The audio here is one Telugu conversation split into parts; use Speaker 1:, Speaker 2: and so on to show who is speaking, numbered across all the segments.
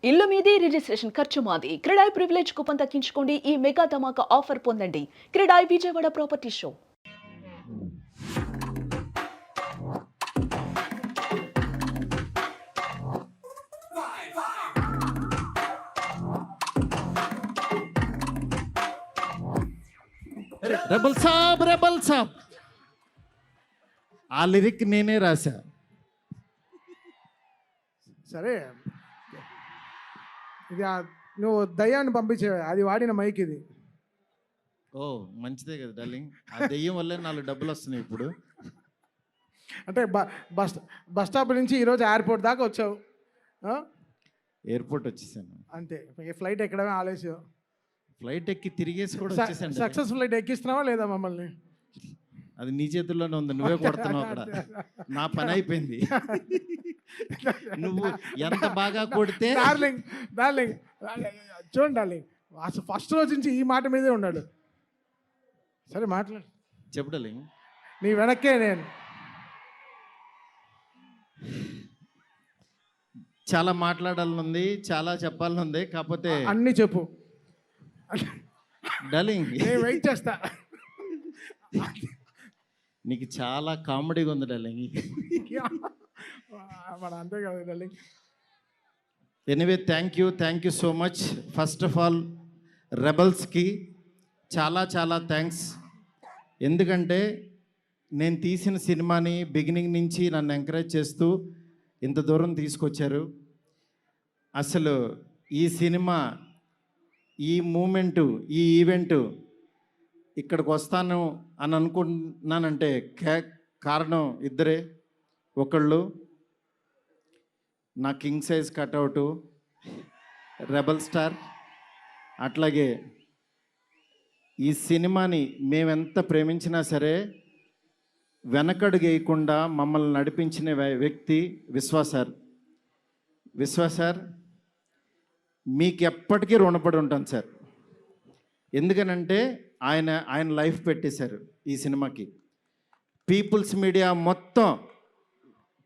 Speaker 1: ఇల్లు మీది, రిజిస్ట్రేషన్ ఖర్చు మాది. క్రెడాయ్ ప్రివిలేజ్ కూపన్ దక్కించుకోండి. ఈ మెగా ధమాకా ఆఫర్ పొందండి. CREDAI Vijayawada property show.
Speaker 2: Rebel Saab ఆ లిరిక్ నేనే రాశా.
Speaker 3: సరే ఇది నువ్వు దయ్యాన్ని పంపించేవా, అది వాడిన మైక్ ఇది.
Speaker 2: ఓ మంచిదే కదా డార్లింగ్, ఆ దెయ్యం వల్లే 4 డబ్బులు వస్తున్నాయి ఇప్పుడు.
Speaker 3: అంటే బస్ స్టాప్ నుంచి ఈరోజు ఎయిర్పోర్ట్ దాకా వచ్చావు,
Speaker 2: ఎయిర్పోర్ట్ వచ్చేసాను.
Speaker 3: అంతే. ఫ్లైట్ ఎక్కడమే ఆలస్యం.
Speaker 2: ఫ్లైట్ ఎక్కి తిరిగేసి కూడా వచ్చేసాను.
Speaker 3: సక్సెస్ ఫ్లైట్ ఎక్కిస్తున్నావా లేదా మమ్మల్ని?
Speaker 2: అది నీ చేతుల్లోనే ఉంది, నువ్వే కొడుతున్నావు అక్కడ. నా పని అయిపోయింది. నువ్వు ఎంత బాగా కొడితే.
Speaker 3: డార్లింగ్ చూడండి డార్లింగ్, అసలు ఫస్ట్ రోజు నుంచి ఈ మాట మీదే ఉన్నాడు. సరే మాట్లాడు,
Speaker 2: చెప్పు డార్లింగ్.
Speaker 3: నీ వెనక్కే నేను.
Speaker 2: చాలా మాట్లాడాలనుంది, చాలా చెప్పాలనుంది, కాకపోతే
Speaker 3: అన్నీ చెప్పు
Speaker 2: డార్లింగ్.
Speaker 3: నేను వెయిట్ చేస్తా.
Speaker 2: నీకు చాలా కామెడీగా ఉంది డార్లింగ్.
Speaker 3: మన అంతే కదా darling.
Speaker 2: Anyway thank you so much. First of all రెబల్స్కి చాలా థ్యాంక్స్. ఎందుకంటే నేను తీసిన సినిమాని బిగినింగ్ నుంచి నన్ను ఎంకరేజ్ చేస్తూ ఇంత దూరం తీసుకొచ్చారు. అసలు ఈ సినిమా, ఈ మూమెంటు, ఈ ఈవెంటు ఇక్కడికి వస్తాను అని అనుకుంటున్నానంటే కారణం ఇద్దరే. ఒకళ్ళు నా కింగ్ సైజ్ కట్అవుటు రెబల్ స్టార్, అట్లాగే ఈ సినిమాని మేమెంత ప్రేమించినా సరే వెనకడుగు వేయకుండా మమ్మల్ని నడిపించిన వ్యక్తి విశ్వ సార్. మీకు ఎప్పటికీ రుణపడి ఉంటాను సార్. ఎందుకనంటే ఆయన లైఫ్ పెట్టేశారు ఈ సినిమాకి. పీపుల్స్ మీడియా మొత్తం,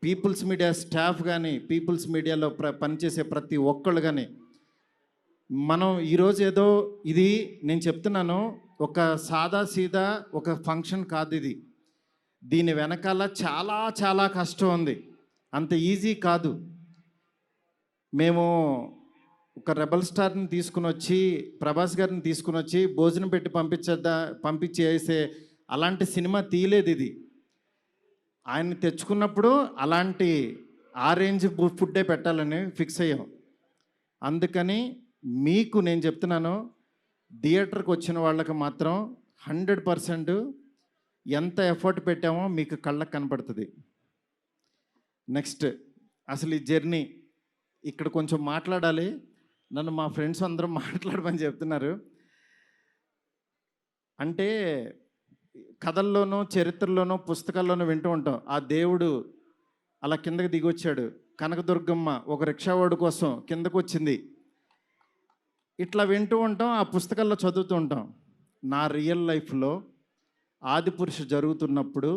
Speaker 2: పీపుల్స్ మీడియా స్టాఫ్ కానీ, పీపుల్స్ మీడియాలో పనిచేసే ప్రతి ఒక్కళ్ళు కానీ, మనం ఈరోజు ఏదో ఇది నేను చెప్తున్నాను, ఒక సాదా సీదా ఒక ఫంక్షన్ కాదు ఇది. దీని వెనకాల చాలా కష్టం ఉంది, అంత ఈజీ కాదు. మేము ఒక రెబల్ స్టార్ని తీసుకుని వచ్చి, ప్రభాస్ గారిని తీసుకుని వచ్చి భోజనం పెట్టి పంపించేసే అలాంటి సినిమా తీయలేదు ఇది. ఆయన్ని తెచ్చుకున్నప్పుడు అలాంటి ఆ రేంజ్ ఫుడ్డే పెట్టాలని ఫిక్స్ అయ్యాం. అందుకని మీకు నేను చెప్తున్నాను, థియేటర్కి వచ్చిన వాళ్ళకి మాత్రం 100% ఎంత ఎఫర్ట్ పెట్టామో మీకు కళ్ళకు కనపడుతుంది. నెక్స్ట్ అసలు ఈ జర్నీ ఇక్కడ కొంచెం మాట్లాడాలి. నన్ను మా ఫ్రెండ్స్ అందరూ మాట్లాడమని చెప్తున్నారు. అంటే కథల్లోనూ, చరిత్రలోనూ, పుస్తకాల్లోనూ వింటూ ఉంటాం, ఆ దేవుడు అలా కిందకి దిగొచ్చాడు, కనకదుర్గమ్మ ఒక రిక్షావాడు కోసం కిందకు వచ్చింది, ఇట్లా వింటూ ఉంటాం, ఆ పుస్తకాల్లో చదువుతూ ఉంటాం. నా రియల్ లైఫ్లో ఆదిపురుష జరుగుతున్నప్పుడు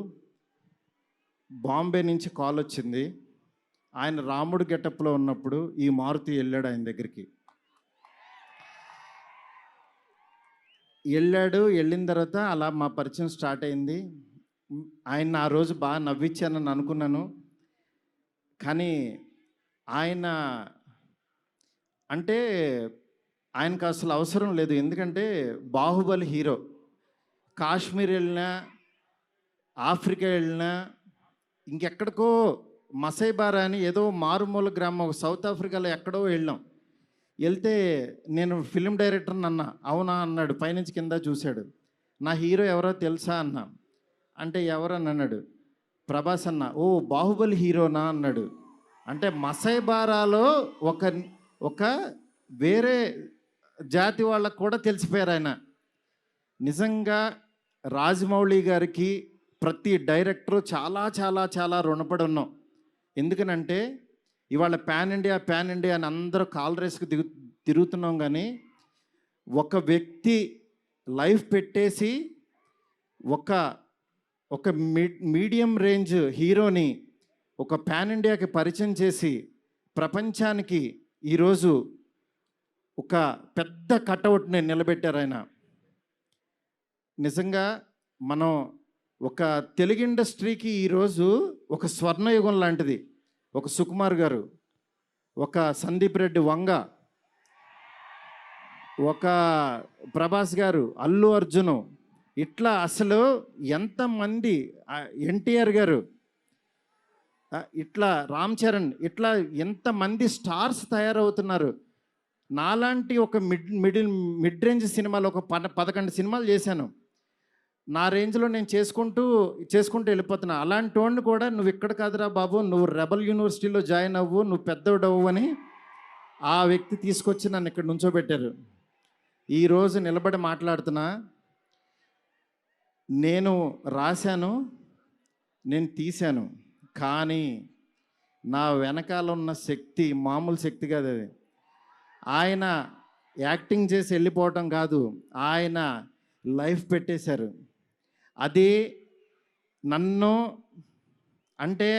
Speaker 2: బాంబే నుంచి కాల్ వచ్చింది. ఆయన రాముడు గెటప్లో ఉన్నప్పుడు ఈ మారుతి వెళ్ళాడు ఆయన దగ్గరికి. వెళ్ళిన తర్వాత అలా మా పరిచయం స్టార్ట్ అయింది. ఆయన ఆ రోజు బాగా నవ్వించానని అనుకున్నాను. కానీ ఆయన అంటే ఆయనకు అసలు అవసరం లేదు. ఎందుకంటే బాహుబలి హీరో. కాశ్మీర్ వెళ్ళినా, ఆఫ్రికా వెళ్ళినా, ఇంకెక్కడికో మసైబారా అని ఏదో మారుమూల గ్రామం సౌత్ ఆఫ్రికాలో ఎక్కడో వెళ్ళాం. వెళ్తే నేను ఫిలిం డైరెక్టర్ని అన్నా. అవునా అన్నాడు, పైనుంచి కింద చూశాడు. నా హీరో ఎవరో తెలుసా అన్నా. అంటే ఎవరని అన్నాడు. ప్రభాస్ అన్న. ఓ బాహుబలి హీరోనా అన్నాడు. అంటే మసైబారాలో ఒక వేరే జాతి వాళ్ళకు కూడా తెలిసిపోయారు ఆయన. నిజంగా రాజమౌళి గారికి ప్రతి డైరెక్టరు చాలా రుణపడి ఉన్నాం. ఎందుకనంటే ఇవాళ పాన్ ఇండియా అని అందరూ కాల్ రేస్కి తిరుగుతున్నాం, కానీ ఒక వ్యక్తి లైఫ్ పెట్టేసి ఒక మీడియం రేంజ్ హీరోని ఒక పాన్ ఇండియాకి పరిచయం చేసి ప్రపంచానికి ఈరోజు ఒక పెద్ద కటౌట్ని నిలబెట్టారు ఆయన. నిజంగా మనం ఒక తెలుగు ఇండస్ట్రీకి ఈరోజు ఒక స్వర్ణయుగం లాంటిది. ఒక సుకుమార్ గారు, ఒక సందీప్ రెడ్డి వంగ, ఒక ప్రభాస్ గారు, అల్లు అర్జును, ఇట్లా అసలు ఎంతమంది, ఎన్టీఆర్ గారు, ఇట్లా రామ్ చరణ్, ఇట్లా ఎంతమంది స్టార్స్ తయారవుతున్నారు. నాలాంటి ఒక మిడ్ రేంజ్ సినిమాలు ఒక 11 సినిమాలు చేశాను. నా రేంజ్లో నేను చేసుకుంటూ వెళ్ళిపోతున్నా. అలాంటి వాడిని కూడా నువ్వు ఇక్కడ కాదురా బాబు, నువ్వు రెబల్ యూనివర్సిటీలో జాయిన్ అవ్వు, నువ్వు పెద్దోడవ్వు అని ఆ వ్యక్తి తీసుకొచ్చి నన్ను ఇక్కడ నుంచోబెట్టారు. ఈరోజు నిలబడి మాట్లాడుతున్నా. నేను రాశాను, నేను తీశాను, కానీ నా వెనకాల ఉన్న శక్తి మామూలు శక్తి కాదు. అది ఆయన యాక్టింగ్ చేసి వెళ్ళిపోవటం కాదు, ఆయన లైఫ్ పెట్టేశారు. అది నన్ను, అంటే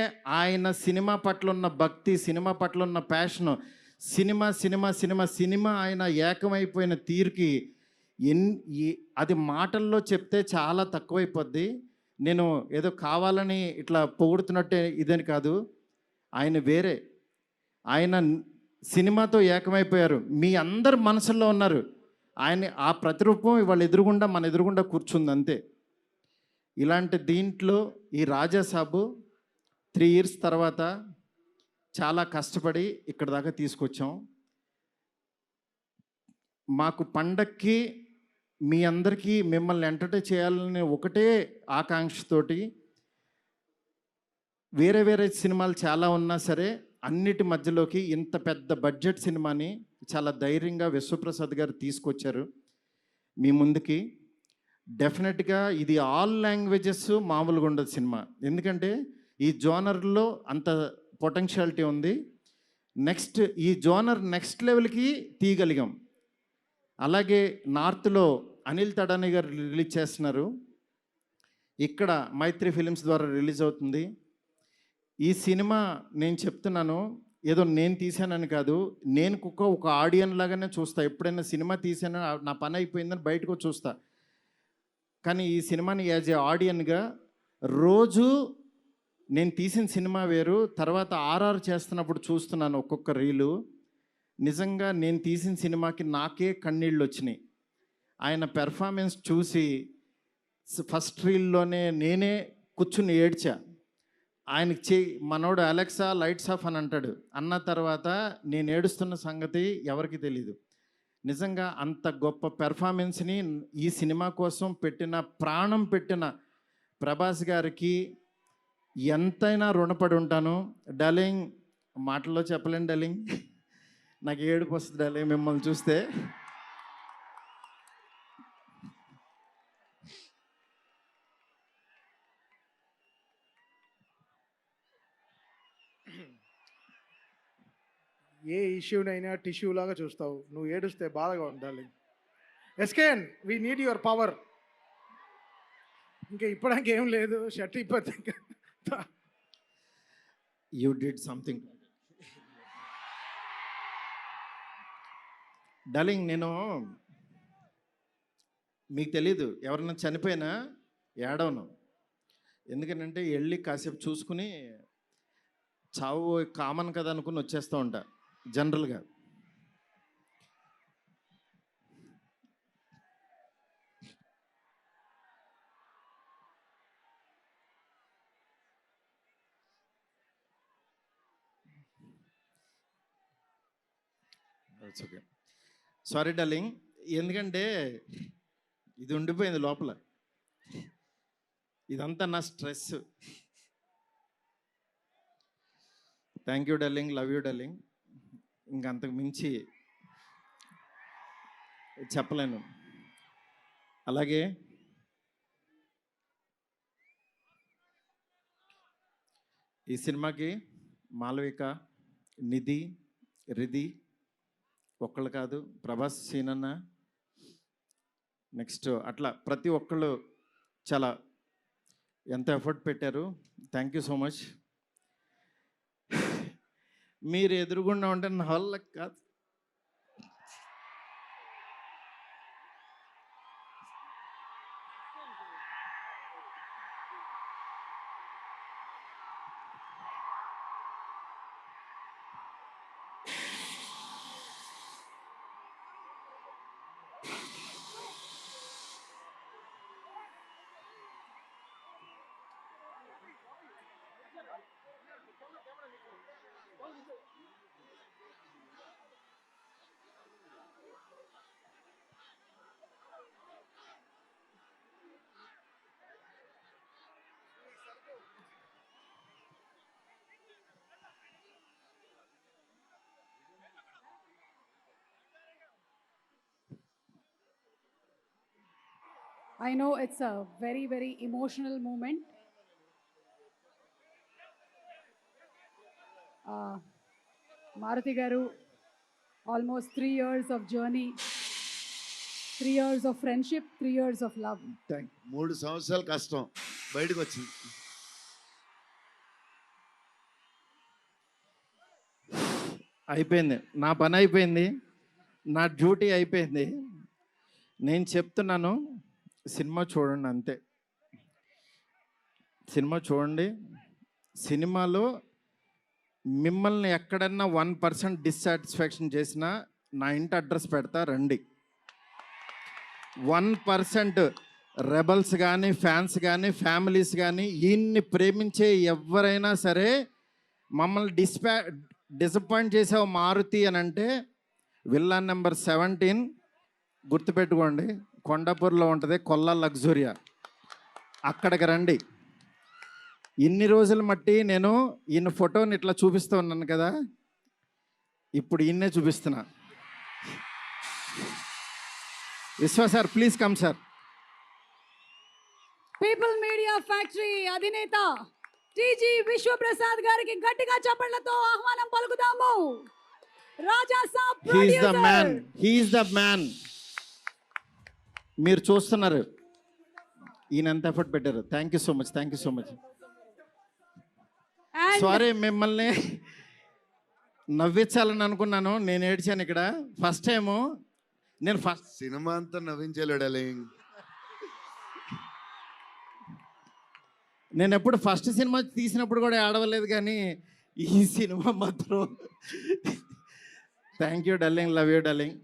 Speaker 2: ఆయన సినిమా పట్ల ఉన్న భక్తి, సినిమా పట్ల ఉన్న ప్యాషను, సినిమా ఆయన ఏకమైపోయిన తీరుకి అది మాటల్లో చెప్తే చాలా తక్కువైపోద్ది. నేను ఏదో కావాలని ఇట్లా పొగుడుతున్నట్టే ఇదని కాదు. ఆయన వేరే, ఆయన సినిమాతో ఏకమైపోయారు. మీ అందరి మనసుల్లో ఉన్నారు. ఆయన ఆ ప్రతిరూపం ఇవాళ మన ఎదురుగుండా కూర్చుంది అంతే. ఇలాంటి దీంట్లో ఈ రాజాసాబు 3 ఇయర్స్ తర్వాత చాలా కష్టపడి ఇక్కడ దాకా తీసుకొచ్చాం. మాకు పండక్కి మీ అందరికీ మిమ్మల్ని ఎంటర్టైన్ చేయాలని ఒకటే ఆకాంక్షతోటి వేరే సినిమాలు చాలా ఉన్నా సరే అన్నిటి మధ్యలోకి ఇంత పెద్ద బడ్జెట్ సినిమాని చాలా ధైర్యంగా విశ్వప్రసాద్ గారు తీసుకొచ్చారు మీ ముందుకి. డెఫినెట్గా ఇది ఆల్ లాంగ్వేజెస్ మామూలుగా ఉండదు సినిమా. ఎందుకంటే ఈ జోనర్లో అంత పొటెన్షియాలిటీ ఉంది. ఈ జోనర్ నెక్స్ట్ లెవెల్కి తీయగలిగాం. అలాగే నార్త్లో అనిల్ తడాని గారు రిలీజ్ చేస్తున్నారు, ఇక్కడ మైత్రి ఫిలిమ్స్ ద్వారా రిలీజ్ అవుతుంది. ఈ సినిమా నేను చెప్తున్నాను, ఏదో నేను తీసానని కాదు, నేను ఒక ఆడియన్ లాగానే చూస్తా. ఎప్పుడైనా సినిమా తీసాను, నా పని అయిపోయిందని బయటకు చూస్తా. కానీ ఈ సినిమాని యాజ్ ఏ ఆడియన్గా రోజు నేను తీసిన సినిమా వేరు, తర్వాత ఆర్ఆర్ చేస్తున్నప్పుడు చూస్తున్నాను ఒక్కొక్క రీలు. నిజంగా నేను తీసిన సినిమాకి నాకే కన్నీళ్ళు వచ్చినాయి. ఆయన పెర్ఫార్మెన్స్ చూసి ఫస్ట్ రీల్లోనే నేనే కూర్చుని ఏడ్చా. ఆయనకి మనోడు అలెక్సా లైట్స్ ఆఫ్ అని అంటాడు. అన్న తర్వాత నేను ఏడుస్తున్న సంగతి ఎవరికి తెలీదు. నిజంగా అంత గొప్ప పెర్ఫార్మెన్స్ని ఈ సినిమా కోసం ప్రాణం పెట్టిన ప్రభాస్ గారికి ఎంతైనా రుణపడి ఉంటాను. డార్లింగ్, మాటల్లో చెప్పలేను డార్లింగ్, నాకు ఏడుపు వస్తుంది డార్లింగ్ మిమ్మల్ని చూస్తే.
Speaker 3: ఏ ఇష్యూనైనా టిష్యూ లాగా చూస్తావు, నువ్వు ఏడుస్తే బాధగా ఉండాలి. SKN, we need your power. ఇంకా ఇప్పడానికి ఏం లేదు, షర్ట్ ఇప్పటి
Speaker 2: యూ డిడ్ సంథింగ్. డార్లింగ్, నేను మీకు తెలీదు, ఎవరన్నా చనిపోయినా ఏడవను. ఎందుకంటే వెళ్ళి కాసేపు చూసుకుని చావు కామన్ కదా అనుకుని వచ్చేస్తూ ఉంటా జనరల్గా. ఓకే, సారీ డార్లింగ్, ఎందుకంటే ఇది ఉండిపోయింది లోపల, ఇదంతా నా stress. Thank you darling, love you darling. ఇంకంతకు మించి చెప్పలేను. అలాగే ఈ సినిమాకి మాలవిక, నిధి, రిధి ఒక్కళ్ళు కాదు, ప్రభాస్, సీనన్న, నెక్స్ట్ అట్లా ప్రతి ఒక్కళ్ళు చాలా ఎంత ఎఫర్ట్ పెట్టారు. Thank you so much. మీరు ఎదురుగుండా ఉంటే నా వల్ల కాదు.
Speaker 4: I know it's a very, very emotional moment. Maruti Garu, almost 3 years of journey, 3 years of friendship, 3 years of love.
Speaker 5: 3 సంవత్సరాలు కష్టం బయటకు వచ్చింది.
Speaker 2: అయిపోయింది, నా పని అయిపోయింది, నా డ్యూటీ అయిపోయింది. నేను చెప్తున్నాను, సినిమా చూడండి అంతే. సినిమా చూడండి. సినిమాలో మిమ్మల్ని ఎక్కడన్నా 1% డిస్సాటిస్ఫాక్షన్ చేసినా నా ఇంటి అడ్రస్ పెడతా, రండి. 1% రెబల్స్ కానీ, ఫ్యాన్స్ కానీ, ఫ్యామిలీస్ కానీ, ఈయన్ని ప్రేమించే ఎవరైనా సరే మమ్మల్ని డిసప్పాయింట్ చేసావు మారుతి అని అంటే, విల్లా నెంబర్ 17 గుర్తుపెట్టుకోండి, కొండాపూర్లో ఉంటుంది, కొల్లా లగ్జూరియా, అక్కడికి రండి. ఇన్ని రోజులు మట్టి నేను ఈయన ఫోటోని ఇట్లా చూపిస్తూ ఉన్నాను కదా, ఇప్పుడు ఈయన్నే చూపిస్తున్నా. Vishwa sir, please come sir.
Speaker 4: People media factory అధినేత టీజీ విశ్వప్రసాద్ గారికి గట్టిగా చప్పట్లతో ఆహ్వానం పలుకుతాము. Raja Saab
Speaker 2: he's the man,
Speaker 4: producer.
Speaker 2: He's the man. మీరు చూస్తున్నారు ఈయన ఎంత ఎఫర్ట్ పెట్టారు. Thank you so much, thank you so much.
Speaker 4: And
Speaker 2: sorry, మిమ్మల్ని నవ్వించాలని అనుకున్నాను, నేను ఏడ్చాను ఇక్కడ. ఫస్ట్ టైము నేను
Speaker 5: సినిమా అంతా నవ్వించలేడాలి.
Speaker 2: నేను ఎప్పుడు ఫస్ట్ సినిమా తీసినప్పుడు కూడా ఆడవలేదు, కానీ ఈ సినిమా మాత్రం thank you darling, love you darling.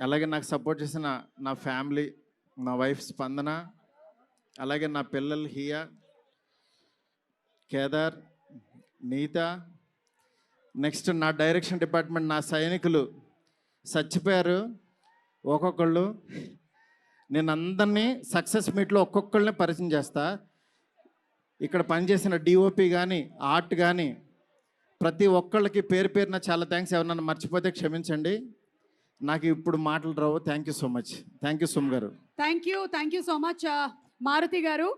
Speaker 2: అలాగే నాకు సపోర్ట్ చేసిన నా ఫ్యామిలీ, నా వైఫ్ స్పందన, అలాగే నా పిల్లలు హియా, కేదార్, నీత, నెక్స్ట్ నా డైరెక్షన్ డిపార్ట్మెంట్, నా సైనికులు చచ్చిపోయారు ఒక్కొక్కళ్ళు. నేను అందరినీ సక్సెస్ మీట్లో ఒక్కొక్కళ్ళని పరిచయం చేస్తా. ఇక్కడ పనిచేసిన డిఓపి కానీ, ఆర్ట్ కానీ, ప్రతి ఒక్కళ్ళకి పేరు పేరున చాలా థ్యాంక్స్. ఎవరన్నా మర్చిపోతే క్షమించండి, నాకు ఇప్పుడు మాటలు రావు. Thank you so much. Thank you సుమ్ గారు.
Speaker 4: Thank you so much Maruti గారు.